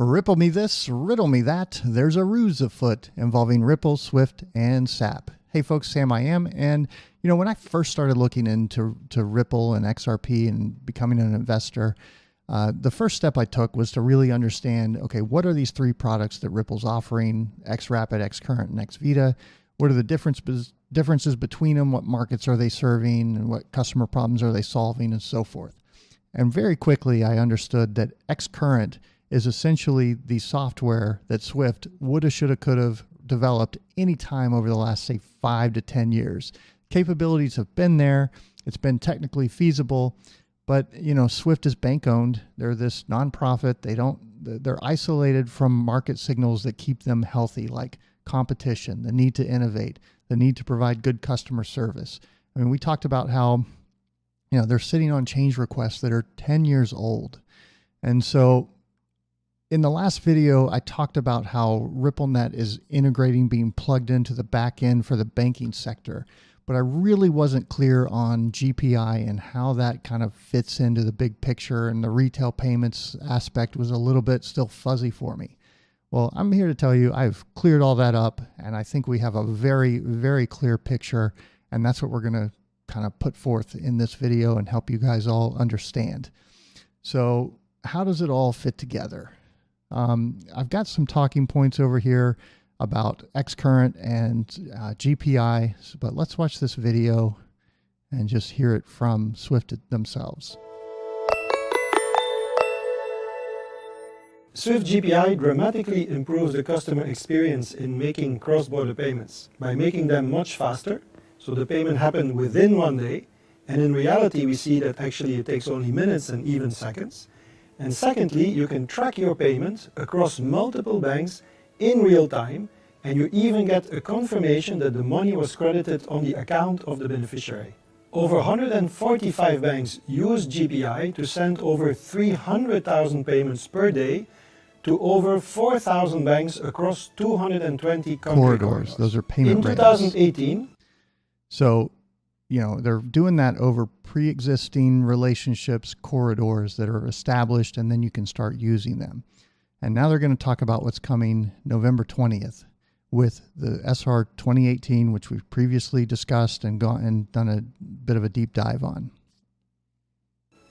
Ripple me this, riddle me that. There's a ruse afoot involving Ripple, Swift, and SAP. Hey folks, Sam I am. And when I first started looking into Ripple and XRP and becoming an investor, the first step I took was to really understand, okay, what are these three products that Ripple's offering, xRapid, xCurrent, and xVita? What are the differences between them? What markets are they serving? And what customer problems are they solving, and so forth? And very quickly, I understood that xCurrent is essentially the software that Swift woulda, shoulda, coulda developed any time over the last, say, 5 to 10 years. Capabilities have been there. It's been technically feasible, but Swift is bank owned. They're this nonprofit. They're isolated from market signals that keep them healthy, like competition, the need to innovate, the need to provide good customer service. I mean, we talked about how, they're sitting on change requests that are 10 years old. And so in the last video, I talked about how RippleNet is integrating, being plugged into the back end for the banking sector, but I really wasn't clear on GPI and how that kind of fits into the big picture, and the retail payments aspect was a little bit still fuzzy for me. Well, I'm here to tell you I've cleared all that up, and I think we have a very, very clear picture, and that's what we're going to kind of put forth in this video and help you guys all understand. So how does it all fit together? I've got some talking points over here about xCurrent and GPI, but let's watch this video and just hear it from Swift themselves. Swift GPI dramatically improves the customer experience in making cross-border payments by making them much faster, so the payment happens within 1 day, and in reality we see that actually it takes only minutes and even seconds. And secondly, you can track your payment across multiple banks in real time, and you even get a confirmation that the money was credited on the account of the beneficiary. Over 145 banks use GPI to send over 300,000 payments per day to over 4,000 banks across 220 corridors. Those are payment in 2018. So, they're doing that over pre-existing relationships, corridors that are established, and then you can start using them. And now they're going to talk about what's coming November 20th with the SR 2018, which we've previously discussed and done a bit of a deep dive on.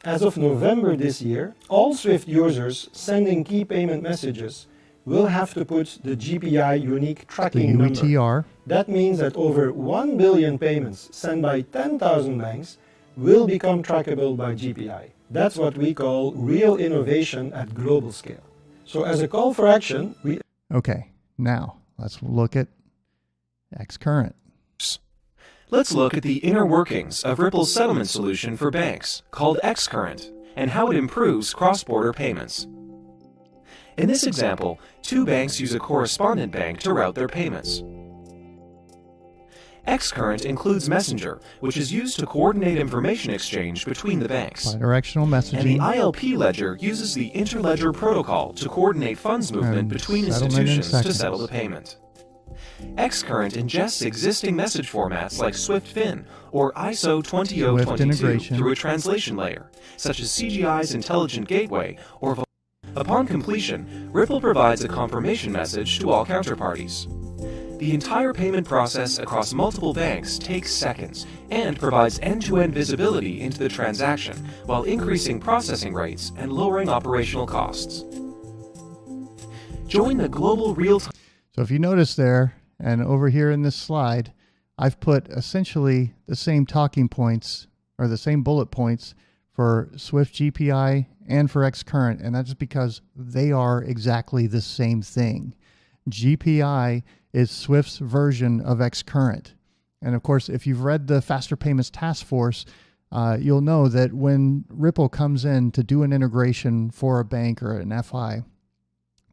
As of November this year, all Swift users sending key payment messages will have to put the GPI unique tracking number. That means that over 1 billion payments sent by 10,000 banks will become trackable by GPI. That's what we call real innovation at global scale. So as a call for action, Okay, now let's look at xCurrent. Let's look at the inner workings of Ripple's settlement solution for banks, called xCurrent, and how it improves cross-border payments. In this example, 2 banks use a correspondent bank to route their payments. xCurrent includes Messenger, which is used to coordinate information exchange between the banks. Bidirectional messaging. And the ILP ledger uses the interledger protocol to coordinate funds movement between institutions to settle the payment. xCurrent ingests existing message formats like SwiftFin or ISO 20022 through a translation layer, such as CGI's Intelligent Gateway or Upon completion, Ripple provides a confirmation message to all counterparties. The entire payment process across multiple banks takes seconds and provides end-to-end visibility into the transaction while increasing processing rates and lowering operational costs. Join the global real-time. So if you notice there, and over here in this slide, I've put essentially the same talking points or the same bullet points for Swift GPI and for xCurrent, and that's because they are exactly the same thing. GPI is Swift's version of xCurrent. And of course, if you've read the Faster Payments Task Force, you'll know that when Ripple comes in to do an integration for a bank or an FI,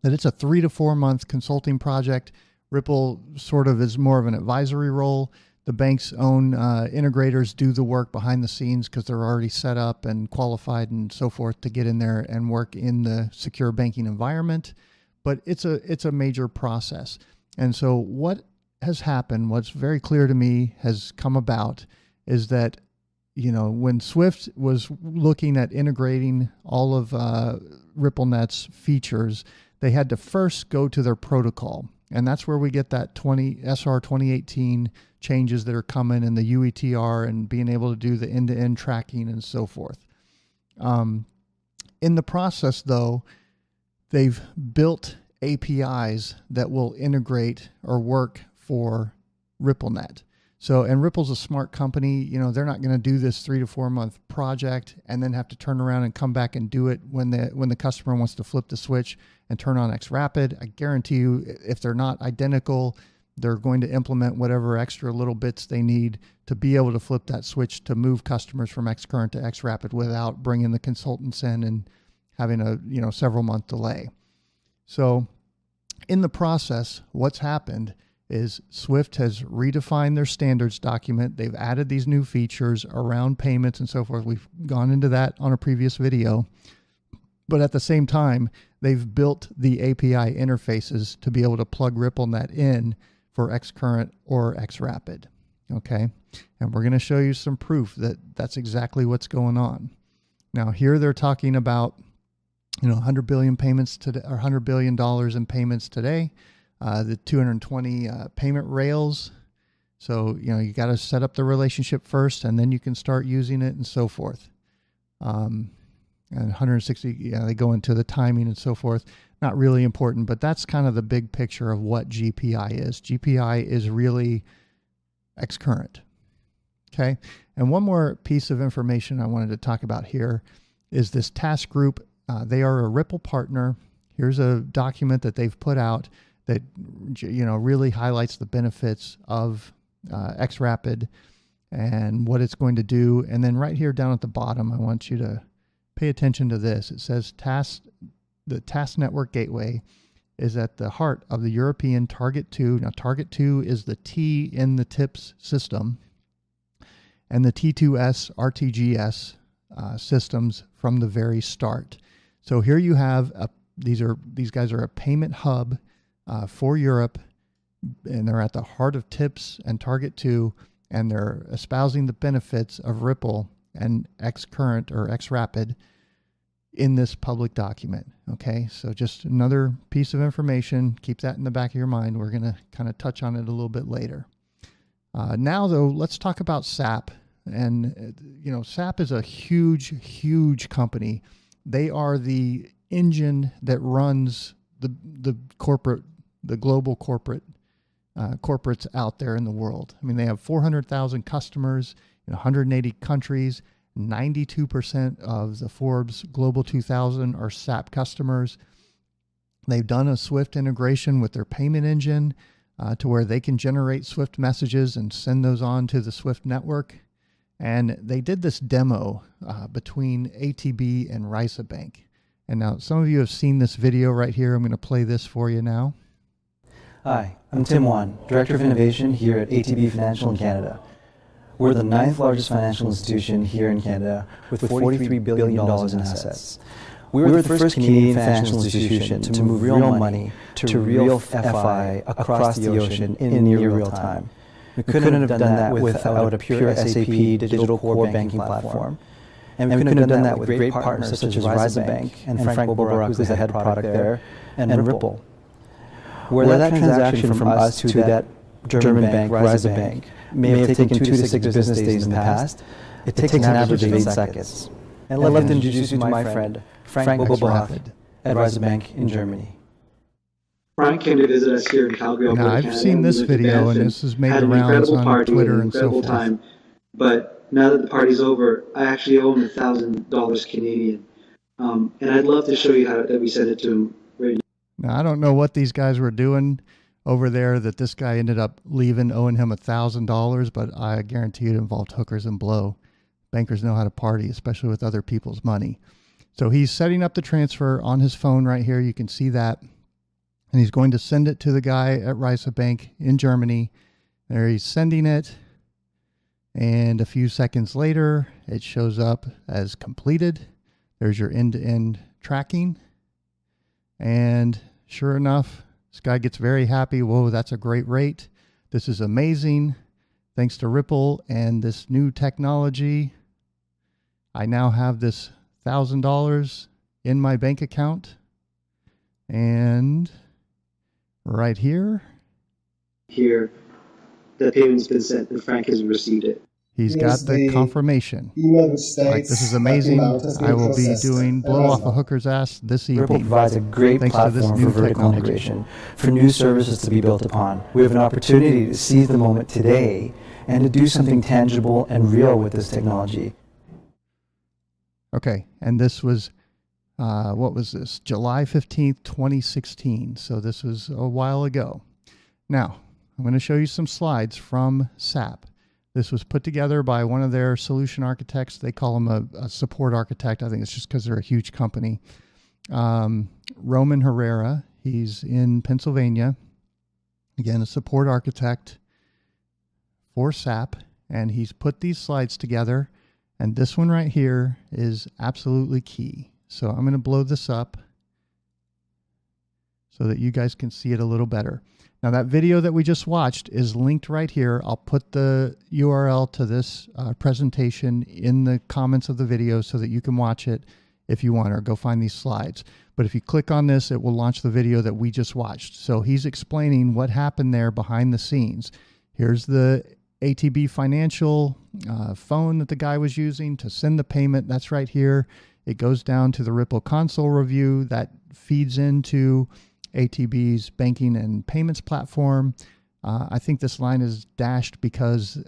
that it's a 3 to 4 month consulting project. Ripple sort of is more of an advisory role. The bank's own integrators do the work behind the scenes because they're already set up and qualified and so forth to get in there and work in the secure banking environment. But it's a major process. And so what has happened, what's very clear to me has come about, is that when Swift was looking at integrating all of RippleNet's features, they had to first go to their protocol. And that's where we get that SR 2018 changes that are coming, and the UETR, and being able to do the end-to-end tracking and so forth. In the process, though, they've built APIs that will integrate or work for RippleNet. So, and Ripple's a smart company. You know, they're not going to do this 3 to 4 month project and then have to turn around and come back and do it when the customer wants to flip the switch and turn on xRapid. I guarantee you, if they're not identical, they're going to implement whatever extra little bits they need to be able to flip that switch to move customers from xCurrent to xRapid without bringing the consultants in and having a several month delay. So in the process, what's happened is Swift has redefined their standards document. They've added these new features around payments and so forth. We've gone into that on a previous video. But at the same time, they've built the API interfaces to be able to plug RippleNet in for xCurrent or xRapid. Okay, and we're going to show you some proof that that's exactly what's going on. Now here they're talking about 100 billion payments today, or $100 billion in payments today. The 220 payment rails. So, you got to set up the relationship first, and then you can start using it and so forth. And 160, they go into the timing and so forth. Not really important, but that's kind of the big picture of what GPI is. GPI is really xCurrent. Okay. And one more piece of information I wanted to talk about here is this task group. They are a Ripple partner. Here's a document that they've put out that really highlights the benefits of xRapid and what it's going to do. And then right here down at the bottom, I want you to pay attention to this. It says the Task Network Gateway is at the heart of the European Target 2. Now, Target 2 is the T in the TIPS system, and the T2S RTGS systems from the very start. So here you have these guys are a payment hub for Europe, and they're at the heart of TIPS and Target 2, and they're espousing the benefits of Ripple and xCurrent or xRapid in this public document. Okay, so just another piece of information. Keep that in the back of your mind. We're going to kind of touch on it a little bit later. Now, though, let's talk about SAP. And, SAP is a huge company. They are the engine that runs the global corporates out there in the world. I mean, they have 400,000 customers in 180 countries. 92% of the Forbes Global 2000 are SAP customers. They've done a Swift integration with their payment engine to where they can generate Swift messages and send those on to the Swift network. And they did this demo between ATB and Risa Bank. And now some of you have seen this video right here. I'm going to play this for you now. Hi, I'm Tim Wan, Director of Innovation here at ATB Financial in Canada. We're the 9th largest financial institution here in Canada with $43 billion in assets. We were the first Canadian financial institution to move real money to real FI across the ocean in near real time. We couldn't have done that without a pure SAP digital core banking platform. And we couldn't have done that with great partners such as Risa Bank and Frank Boborak, who's the head product there, and Ripple. Where that transaction from us to that German bank, Risa Bank, may have taken 2 to 6 business days in the past, it takes an average of 8 seconds. And I'd love to introduce you to my friend, Frank Boborak, at Risa Bank in Germany. Frank came to visit us here in Calgary, Alberta, I've Canada, seen this video, and this has made the rounds on Twitter and so forth. Time. But now that the party's over, I actually owe him $1,000 Canadian. And I'd love to show you how that we sent it to him right now. Now, I don't know what these guys were doing over there that this guy ended up owing him $1,000, but I guarantee it involved hookers and blow. Bankers know how to party, especially with other people's money. So he's setting up the transfer on his phone right here. You can see that. And he's going to send it to the guy at Risa Bank in Germany. There he's sending it. And a few seconds later, it shows up as completed. There's your end-to-end tracking. And sure enough, this guy gets very happy. Whoa, that's a great rate. This is amazing. Thanks to Ripple and this new technology, I now have this $1,000 in my bank account. And And right here, the payment's been sent and Frank has received it. he's got the confirmation. Like, this is amazing. I will be doing blow off a hooker's ass this evening. Ripple provides a great platform for vertical integration, for new services to be built upon. We have an opportunity to seize the moment today and to do something tangible and real with this technology. Okay, and this was, what was this? July 15th, 2016. So this was a while ago. Now, I'm going to show you some slides from SAP. This was put together by one of their solution architects. They call him a support architect. I think it's just because they're a huge company. Roman Herrera, he's in Pennsylvania. Again, a support architect for SAP. And he's put these slides together. And this one right here is absolutely key. So I'm going to blow this up so that you guys can see it a little better. Now, that video that we just watched is linked right here. I'll put the URL to this presentation in the comments of the video so that you can watch it if you want, or go find these slides. But if you click on this, it will launch the video that we just watched. So he's explaining what happened there behind the scenes. Here's the ATB Financial phone that the guy was using to send the payment. That's right here. It goes down to the Ripple console review that feeds into ATB's banking and payments platform. I think this line is dashed because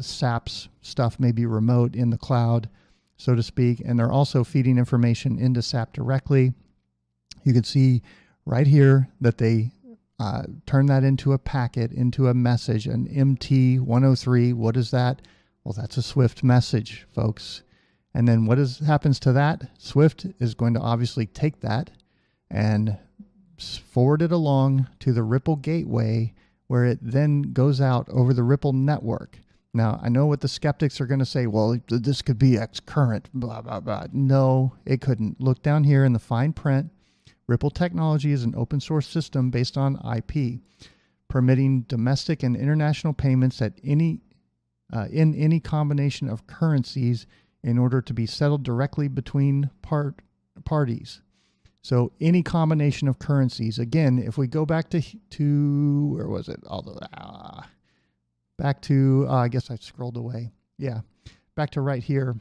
SAP's stuff may be remote in the cloud, so to speak, and they're also feeding information into SAP directly. You can see right here that they turn that into a packet, into a message, an MT103. What is that? Well, that's a Swift message, folks. And then what happens to that? Swift is going to obviously take that and forward it along to the Ripple gateway, where it then goes out over the Ripple network. Now, I know what the skeptics are going to say, well, this could be xCurrent, blah, blah, blah. No, it couldn't. Look down here in the fine print. Ripple technology is an open source system based on IP, permitting domestic and international payments at in any combination of currencies in order to be settled directly between parties. So any combination of currencies. Again, if we go back to where was it? Back to, I guess I scrolled away. Yeah, back to right here.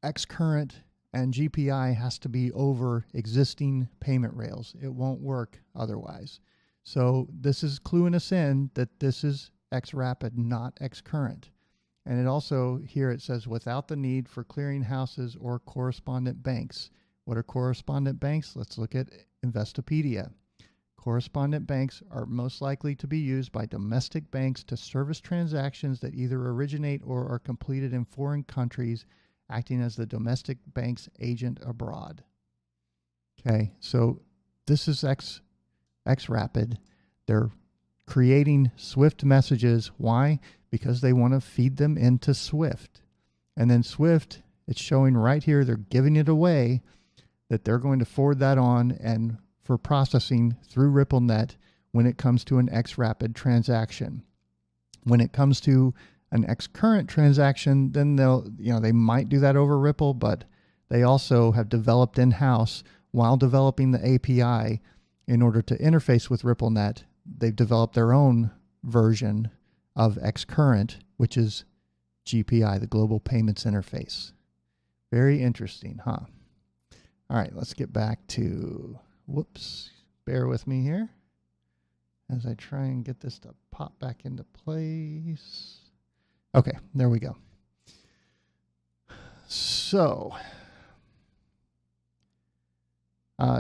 xCurrent and GPI has to be over existing payment rails. It won't work otherwise. So this is cluing us in that this is xRapid, not xCurrent. And it also, here it says, without the need for clearinghouses or correspondent banks. What are correspondent banks? Let's look at Investopedia. Correspondent banks are most likely to be used by domestic banks to service transactions that either originate or are completed in foreign countries, acting as the domestic bank's agent abroad. Okay, so this is xRapid. They're creating Swift messages. Why? Because they want to feed them into Swift. And then Swift, it's showing right here, they're giving it away, that they're going to forward that on and for processing through RippleNet when it comes to an xRapid transaction. When it comes to an xCurrent transaction, then they might do that over Ripple, but they also have developed in-house while developing the API in order to interface with RippleNet. They've developed their own version of xCurrent, which is GPI, the Global Payments Interface. Very interesting, huh? All right, let's get back to, whoops, bear with me here as I try and get this to pop back into place. Okay, there we go. So,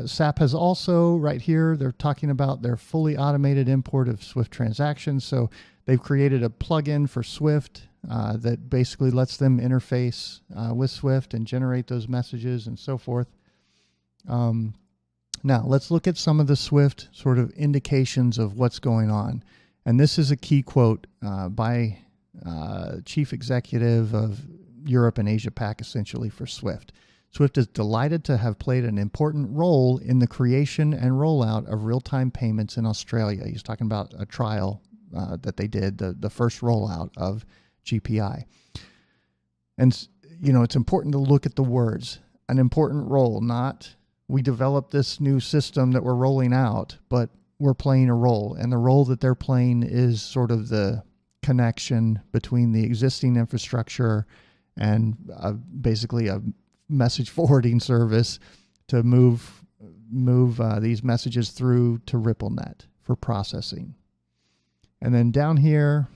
SAP has also, right here, they're talking about their fully automated import of Swift transactions. So they've created a plugin for Swift that basically lets them interface with Swift and generate those messages and so forth. Now, let's look at some of the Swift sort of indications of what's going on. And this is a key quote by Chief Executive of Europe and Asia Pac, essentially, for Swift. Swift is delighted to have played an important role in the creation and rollout of real-time payments in Australia. He's talking about a trial that they did, the first rollout of GPI. And, it's important to look at the words. An important role, not we developed this new system that we're rolling out, but we're playing a role. And the role that they're playing is sort of the connection between the existing infrastructure and basically a message forwarding service to move these messages through to RippleNet for processing. And then down here,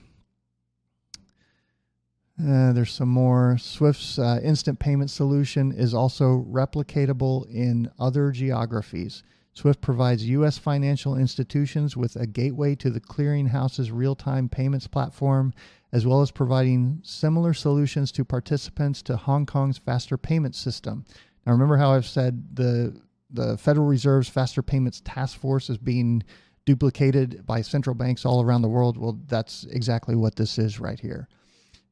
there's some more. Swift's instant payment solution is also replicatable in other geographies. Swift provides U.S. financial institutions with a gateway to the clearinghouse's real-time payments platform, as well as providing similar solutions to participants to Hong Kong's faster payment system. Now, remember how I've said the Federal Reserve's faster payments task force is being duplicated by central banks all around the world? Well, that's exactly what this is right here.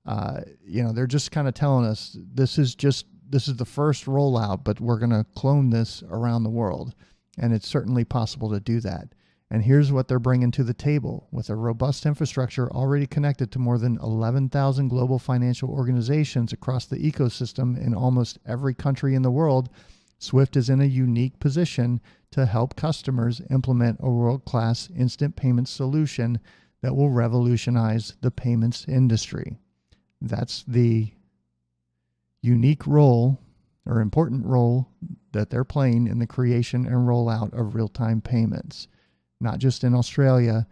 They're just kind of telling us this is the first rollout, but we're going to clone this around the world. And it's certainly possible to do that. And here's what they're bringing to the table. With a robust infrastructure already connected to more than 11,000 global financial organizations across the ecosystem in almost every country in the world, Swift is in a unique position to help customers implement a world-class instant payment solution that will revolutionize the payments industry. That's the unique role or important role that they're playing in the creation and rollout of real-time payments, not just in Australia,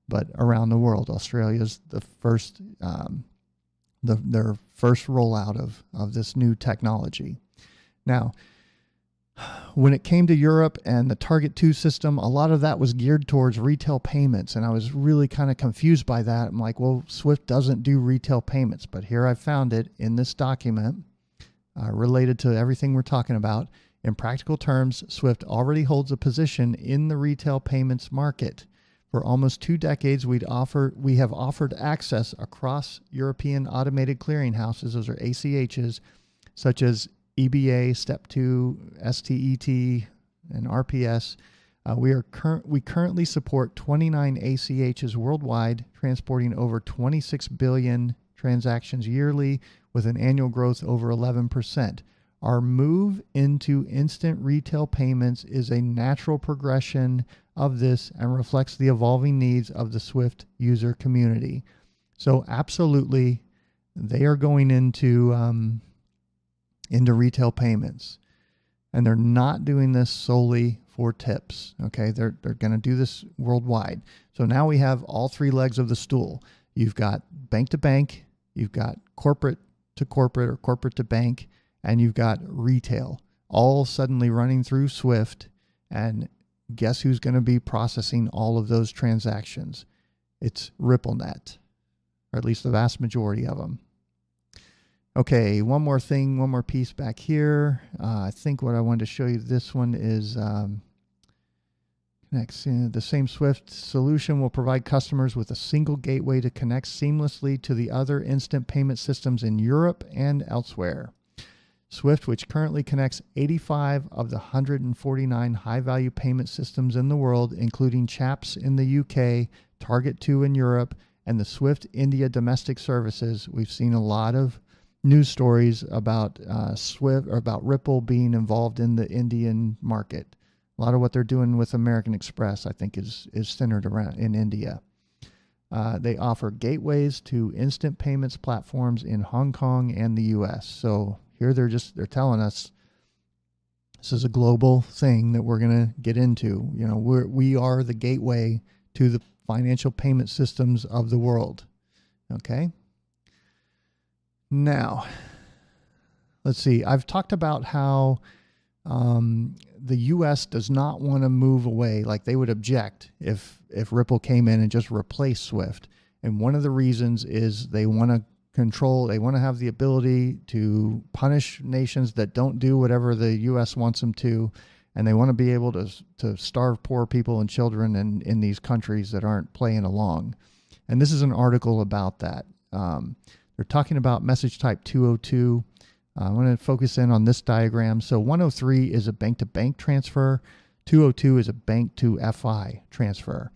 but around the world. Australia's the first, their first rollout of this new technology. Now, when it came to Europe and the Target 2 system, a lot of that was geared towards retail payments, and I was really kind of confused by that. I'm like, well, Swift doesn't do retail payments, but here I found it in this document related to everything we're talking about. In practical terms, Swift already holds a position in the retail payments market. For almost 2 decades, we have offered access across European automated clearinghouses, those are ACHs, such as EBA, Step 2, STET, and RPS. We currently support 29 ACHs worldwide, transporting over 26 billion transactions yearly with an annual growth over 11%. Our move into instant retail payments is a natural progression of this and reflects the evolving needs of the Swift user community. So absolutely, they are going into retail payments, and they're not doing this solely for tips. Okay, they're going to do this worldwide. So now we have all 3 legs of the stool. You've got bank to bank, you've got corporate to corporate or corporate to bank, and you've got retail, all suddenly running through Swift. And guess who's going to be processing all of those transactions? It's RippleNet, or at least the vast majority of them. Okay, one more thing, one more piece back here. I think what I wanted to show you, this one is next. The same Swift solution will provide customers with a single gateway to connect seamlessly to the other instant payment systems in Europe and elsewhere. Swift, which currently connects 85 of the 149 high-value payment systems in the world, including CHAPS in the UK, Target 2 in Europe, and the Swift India domestic services. We've seen a lot of news stories about Swift, or about Ripple being involved in the Indian market. A lot of what they're doing with American Express, I think, is centered around in India. They offer gateways to instant payments platforms in Hong Kong and the U.S. So here they're telling us this is a global thing that we're going to get into. You know, we are the gateway to the financial payment systems of the world. Okay. Now, let's see. I've talked about how the U.S. does not want to move away. Like, they would object if Ripple came in and just replaced Swift. And one of the reasons is they want to control, they want to have the ability to punish nations that don't do whatever the U.S. wants them to. And they want to be able to starve poor people and children in these countries that aren't playing along. And this is an article about that. They're talking about message type 202. I want to focus in on this diagram. So 103 is a bank-to-bank transfer. 202 is a bank-to-FI transfer.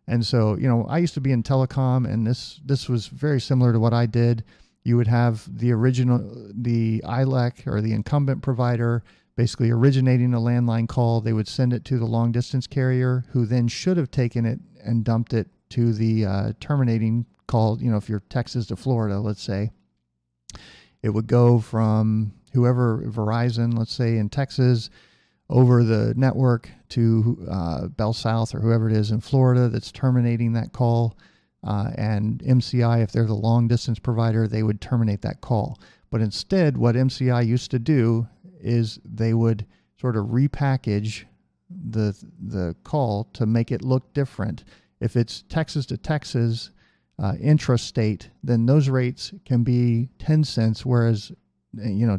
And so, you know, I used to be in telecom, and this was very similar to what I did. You would have the ILEC, or the incumbent provider, basically originating a landline call. They would send it to the long distance carrier, who then should have taken it and dumped it to the terminating call. You know, if you're Texas to Florida, let's say, it would go from whoever, Verizon, let's say in Texas, over the network to Bell South or whoever it is in Florida that's terminating that call. And MCI, if they're the long distance provider, they would terminate that call. But instead, what MCI used to do is they would sort of repackage the call to make it look different. If it's Texas to Texas, intrastate, then those rates can be 10 cents, whereas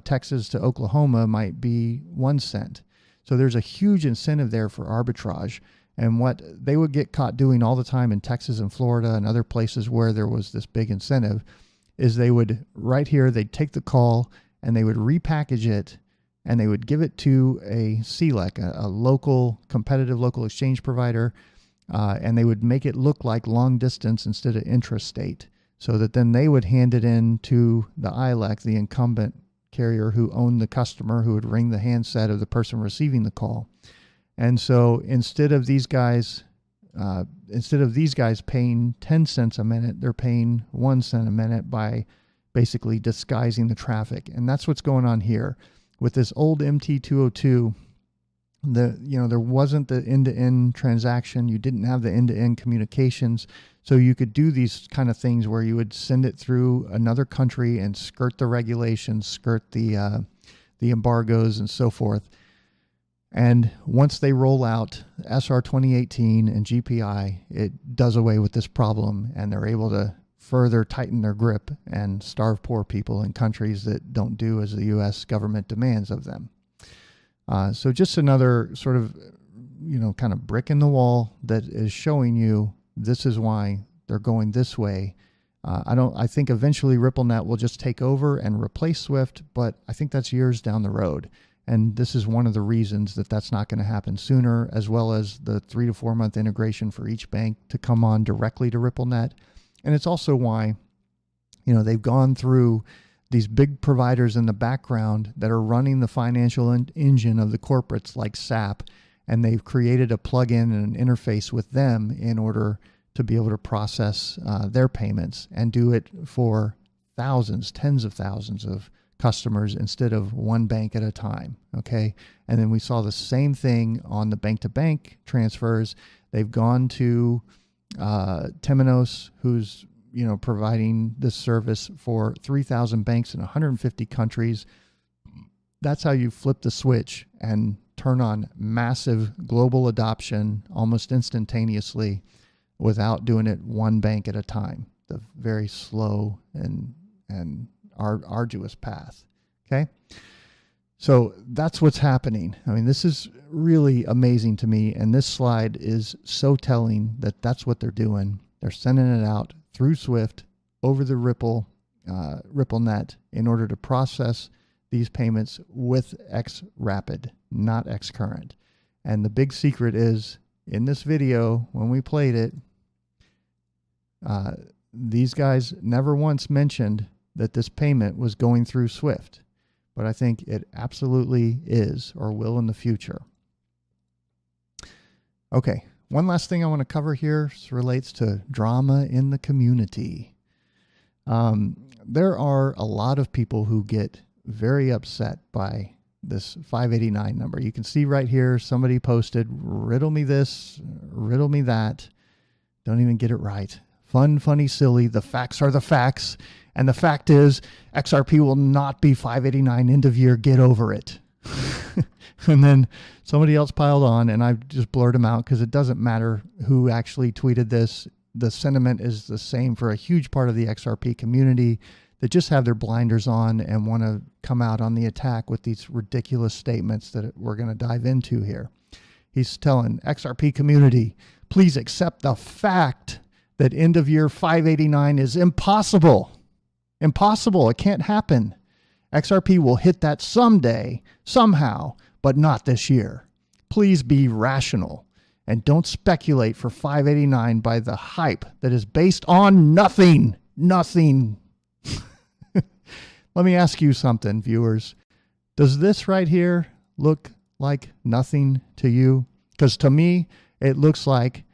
Texas to Oklahoma might be 1 cent. So there's a huge incentive there for arbitrage. And what they would get caught doing all the time in Texas and Florida and other places where there was this big incentive is they would, right here, they'd take the call and they would repackage it and they would give it to a CLEC, a local, competitive local exchange provider, and they would make it look like long distance instead of intrastate, so that then they would hand it in to the ILEC, the incumbent carrier who owned the customer, who would ring the handset of the person receiving the call. And so instead of these guys paying 10 cents a minute, they're paying 1 cent a minute by basically disguising the traffic. And that's what's going on here. With this old MT202, there wasn't the end-to-end transaction. You didn't have the end-to-end communications. So you could do these kind of things where you would send it through another country and skirt the regulations, skirt the embargoes and so forth. And once they roll out SR 2018 and GPI, it does away with this problem, and they're able to further tighten their grip and starve poor people in countries that don't do as the U.S. government demands of them. So just another sort of, kind of brick in the wall that is showing you this is why they're going this way. I think eventually RippleNet will just take over and replace SWIFT, but I think that's years down the road. And this is one of the reasons that that's not going to happen sooner, as well as the 3 to 4 month integration for each bank to come on directly to RippleNet. And it's also why, they've gone through these big providers in the background that are running the financial engine of the corporates like SAP, and they've created a plugin and an interface with them in order to be able to process their payments and do it for thousands, tens of thousands of customers instead of one bank at a time. Okay. And then we saw the same thing on the bank-to-bank transfers. They've gone to Temenos, who's providing this service for 3,000 banks in 150 countries. That's how you flip the switch and turn on massive global adoption almost instantaneously without doing it one bank at a time. The very slow and arduous path. Okay. So that's what's happening. I mean, this is really amazing to me. And this slide is so telling that that's what they're doing. They're sending it out through SWIFT over the RippleNet in order to process these payments with xRapid, not xCurrent. And the big secret is in this video, when we played it, these guys never once mentioned that this payment was going through SWIFT, but I think it absolutely is or will in the future. Okay, one last thing I want to cover here relates to drama in the community. There are a lot of people who get very upset by this 589 number. You can see right here, somebody posted, riddle me this, riddle me that. Don't even get it right. Fun, funny, silly. The facts are the facts. And the fact is, XRP will not be 589 end of year. Get over it. And then somebody else piled on, and I just blurred them out because it doesn't matter who actually tweeted this. The sentiment is the same for a huge part of the XRP community that just have their blinders on and want to come out on the attack with these ridiculous statements that we're going to dive into here. He's telling XRP community, please accept the fact that end of year 589 is impossible. Impossible. It can't happen. XRP will hit that someday, somehow, but not this year. Please be rational and don't speculate for 589 by the hype that is based on nothing. Nothing. Let me ask you something, viewers. Does this right here look like nothing to you? Because to me, it looks like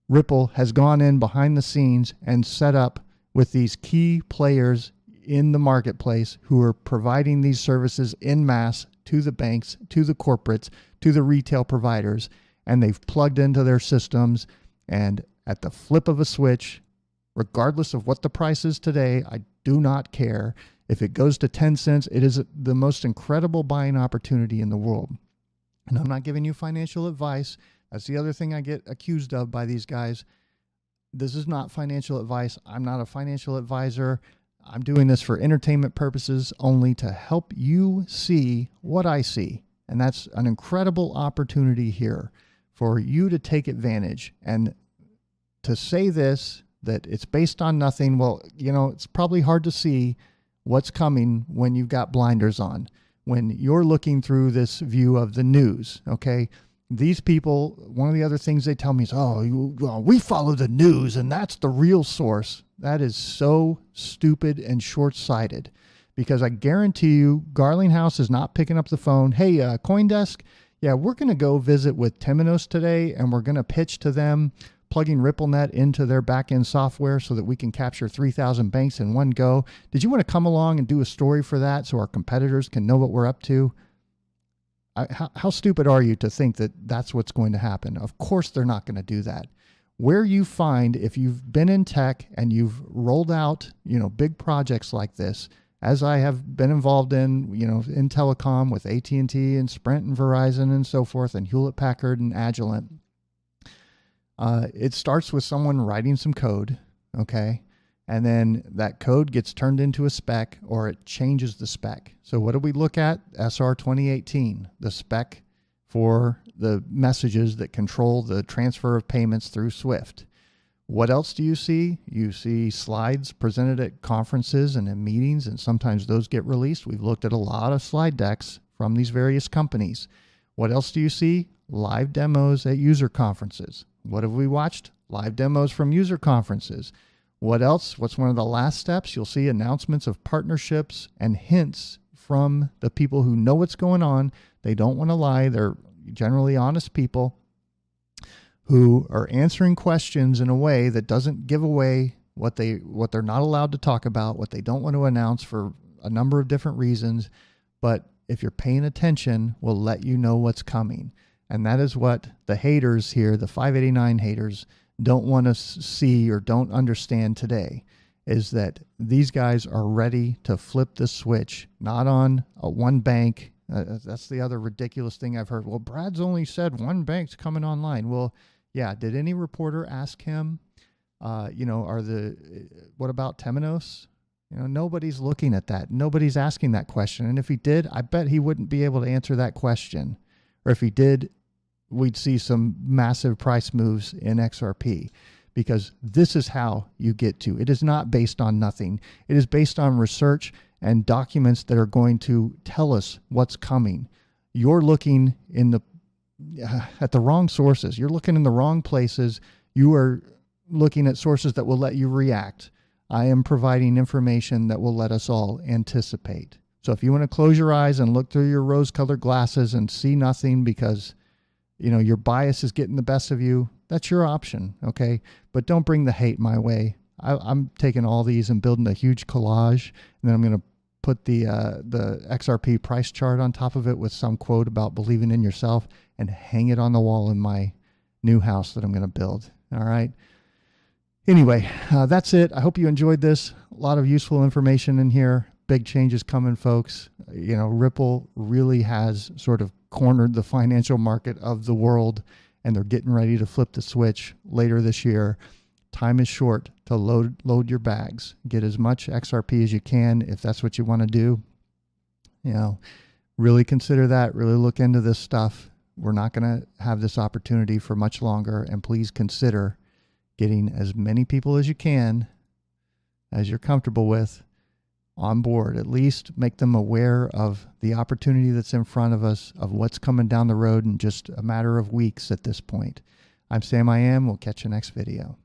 Ripple has gone in behind the scenes and set up with these key players in the marketplace who are providing these services en masse to the banks, to the corporates, to the retail providers, and they've plugged into their systems, and at the flip of a switch, regardless of what the price is today, I do not care. If it goes to 10 cents, it is the most incredible buying opportunity in the world. And I'm not giving you financial advice. That's the other thing I get accused of by these guys. This is not financial advice. I'm not a financial advisor. I'm doing this for entertainment purposes only, to help you see what I see. And that's an incredible opportunity here for you to take advantage. And to say this, that it's based on nothing, well, you know, it's probably hard to see what's coming when you've got blinders on, when you're looking through this view of the news, okay? These people, one of the other things they tell me is, well, we follow the news and that's the real source. That is so stupid and short-sighted, because I guarantee you Garlinghouse is not picking up the phone. Hey, CoinDesk, yeah, we're going to go visit with Temenos today, and we're going to pitch to them plugging RippleNet into their back-end software so that we can capture 3,000 banks in one go. Did you want to come along and do a story for that so our competitors can know what we're up to? How stupid are you to think that that's what's going to happen? Of course they're not going to do that. Where you find, if you've been in tech and you've rolled out, you know, big projects like this, as I have been involved in, you know, in telecom with AT&T and Sprint and Verizon and so forth, and Hewlett-Packard and Agilent, it starts with someone writing some code, okay? And then that code gets turned into a spec, or it changes the spec. So what do we look at? SR 2018, the spec for the messages that control the transfer of payments through SWIFT. What else do you see? You see slides presented at conferences and in meetings, and sometimes those get released. We've looked at a lot of slide decks from these various companies. What else do you see? Live demos at user conferences. What have we watched? Live demos from user conferences. What else? What's one of the last steps? You'll see announcements of partnerships and hints from the people who know what's going on. They don't want to lie. They're generally honest people who are answering questions in a way that doesn't give away what they're not allowed to talk about, what they don't want to announce for a number of different reasons. But if you're paying attention, will let you know what's coming. And that is what the haters here, the 589 haters, don't want to see or don't understand today, is that these guys are ready to flip the switch, not on one bank. That's the other ridiculous thing I've heard. Well, Brad's only said one bank's coming online. Well, yeah, did any reporter ask him, what about Temenos? You know, nobody's looking at that. Nobody's asking that question. And if he did, I bet he wouldn't be able to answer that question. Or if he did, we'd see some massive price moves in XRP, because this is how you get to. It is not based on nothing. It is based on research and documents that are going to tell us what's coming. You're looking at the wrong sources. You're looking in the wrong places. You are looking at sources that will let you react. I am providing information that will let us all anticipate. So if you want to close your eyes and look through your rose-colored glasses and see nothing because, you know, your bias is getting the best of you, that's your option, okay? But don't bring the hate my way. I'm taking all these and building a huge collage, and then I'm going to put the XRP price chart on top of it with some quote about believing in yourself and hang it on the wall in my new house that I'm going to build, all right? Anyway, that's it. I hope you enjoyed this. A lot of useful information in here. Big changes coming, folks. You know, Ripple really has sort of cornered the financial market of the world, and they're getting ready to flip the switch later this year. Time is short to load your bags. Get as much XRP as you can if that's what you want to do. You know, really consider that. Really look into this stuff. We're not going to have this opportunity for much longer, and please consider getting as many people as you can, as you're comfortable with, on board. At least make them aware of the opportunity that's in front of us, of what's coming down the road in just a matter of weeks at this point. I'm Sam I Am. We'll catch you next video.